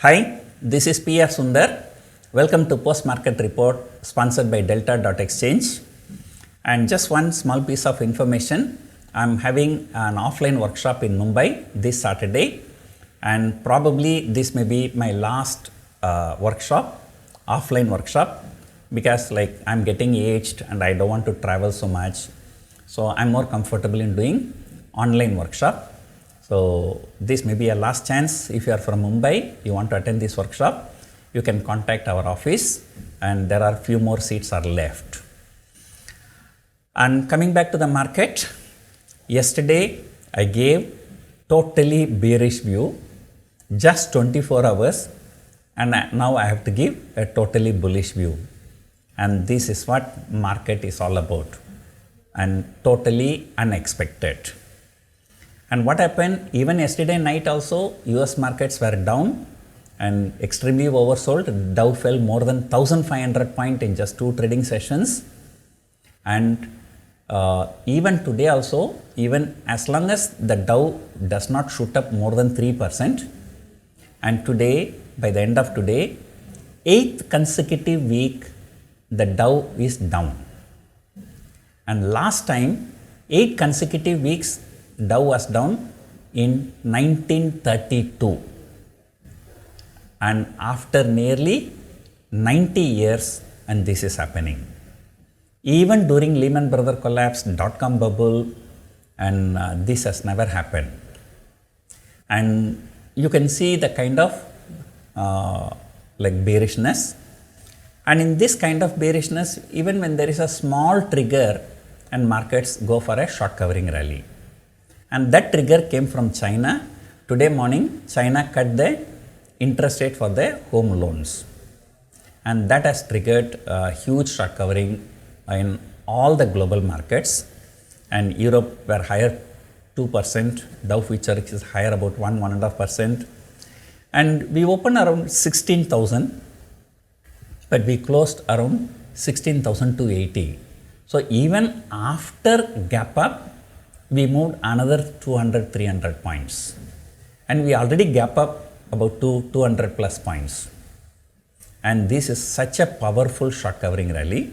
Hi, this is PR Sundar. Welcome to Post Market Report sponsored by Delta.exchange. And just one small piece of information. I'm having an offline workshop in Mumbai this Saturday, and probably this may be my last offline workshop, because I'm getting aged and I don't want to travel so much. So I'm more comfortable in doing online workshop. So this may be a last chance. If you are from Mumbai, you want to attend this workshop, you can contact our office, and there are few more seats are left. And coming back to the market, yesterday I gave totally bearish view, just 24 hours, and now I have to give a totally bullish view. And this is what market is all about, and totally unexpected. And what happened, even yesterday night also, US markets were down and extremely oversold. Dow fell more than 1500 points in just 2 trading sessions. And even today also, even as long as the Dow does not shoot up more than 3%, and today, by the end of today, 8th consecutive week, the Dow is down. And last time, 8 consecutive weeks, Dow was down in 1932, and after nearly 90 years, and this is happening. Even during Lehman Brothers collapse, dot-com bubble, and this has never happened. And you can see the kind of bearishness. And in this kind of bearishness, even when there is a small trigger, and markets go for a short covering rally. And that trigger came from China. Today morning, China cut the interest rate for the home loans. And that has triggered a huge short covering in all the global markets. And Europe were higher 2%, Dow Future is higher about 1.5%. And we opened around 16,000, but we closed around 16,280. So even after gap up, we moved another 200-300 points, and we already gap up about 200 plus points. And this is such a powerful short covering rally.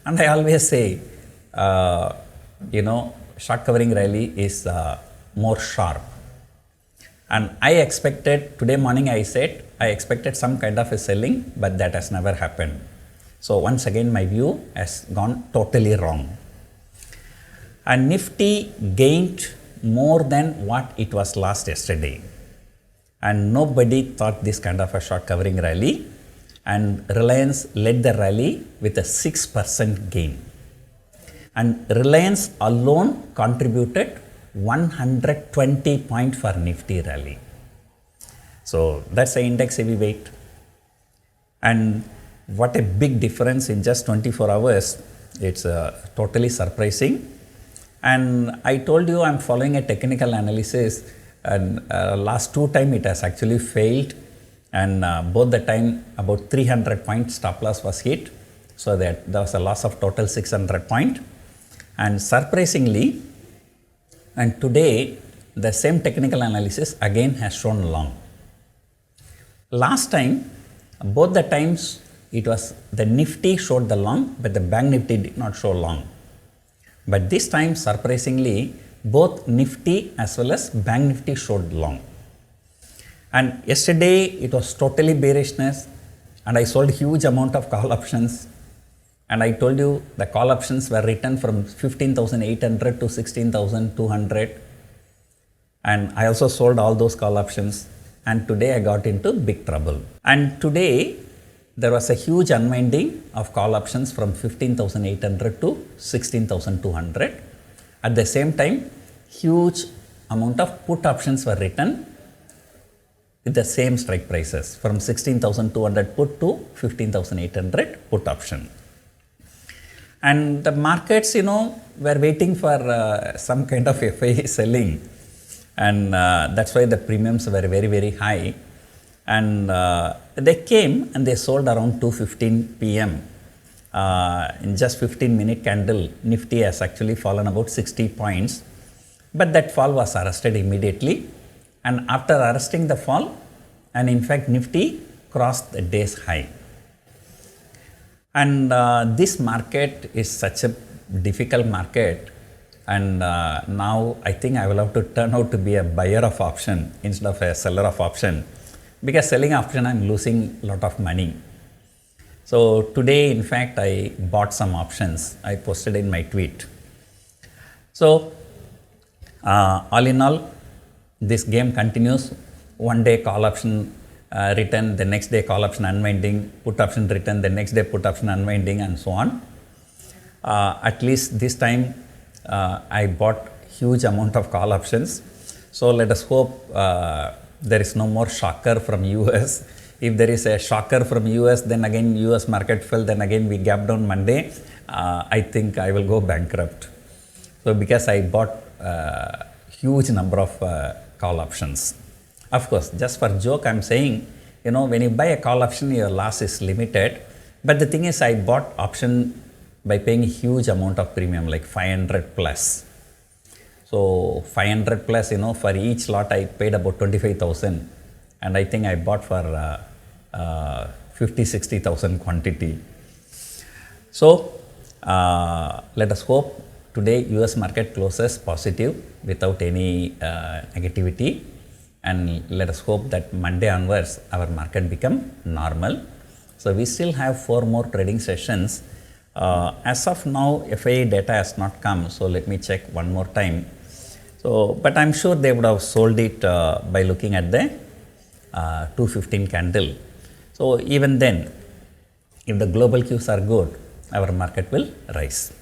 And I always say, short covering rally is more sharp. And I expected, today morning I said, I expected some kind of a selling, but that has never happened. So once again, my view has gone totally wrong. And Nifty gained more than what it was last yesterday. And nobody thought this kind of a short covering rally. And Reliance led the rally with a 6% gain. And Reliance alone contributed 120 points for Nifty rally. So that's the index heavyweight. And what a big difference in just 24 hours. It's totally surprising. And I told you I'm following a technical analysis, and last 2 times it has actually failed, and both the time about 300 point stop loss was hit, so that there was a loss of total 600 point. And surprisingly, and today the same technical analysis again has shown long. Last time, both the times it was the Nifty showed the long, but the Bank Nifty did not show long. But this time, surprisingly, both Nifty as well as Bank Nifty showed long. And yesterday, it was totally bearishness, and I sold huge amount of call options. And I told you the call options were written from 15,800 to 16,200. And I also sold all those call options. And today, I got into big trouble. And today, there was a huge unwinding of call options from 15,800 to 16,200. At the same time, huge amount of put options were written with the same strike prices from 16,200 put to 15,800 put option. And the markets, were waiting for some kind of FII selling, and that's why the premiums were very, very high. And they came and they sold around 2:15 p.m. In just 15-minute candle, Nifty has actually fallen about 60 points, but that fall was arrested immediately. And after arresting the fall, and in fact Nifty crossed the day's high. And this market is such a difficult market, and now I think I will have to turn out to be a buyer of option instead of a seller of option, because selling option I'm losing a lot of money. So today in fact I bought some options, I posted in my tweet. So all in all, this game continues. One day call option return, the next day call option unwinding, put option return, the next day put option unwinding, and so on. At least this time I bought huge amount of call options. So let us hope there is no more shocker from US. If there is a shocker from US, then again US market fell, then again we gap down Monday, I think I will go bankrupt. So because I bought huge number of call options. Of course, just for joke I'm saying, you know, when you buy a call option, your loss is limited. But the thing is, I bought option by paying a huge amount of premium, like 500 plus. So 500 plus, you know, for each lot I paid about 25,000, and I think I bought for 50-60,000 quantity. So let us hope today US market closes positive without any negativity, and let us hope that Monday onwards our market become normal. So we still have 4 more trading sessions. As of now, FII data has not come, so let me check one more time. So, but I'm sure they would have sold it by looking at the 215 candle. So even then, if the global cues are good, our market will rise.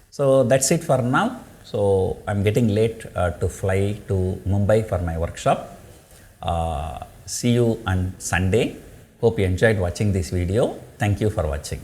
So that's it for now. So I'm getting late to fly to Mumbai for my workshop. See you on Sunday. Hope you enjoyed watching this video. Thank you for watching.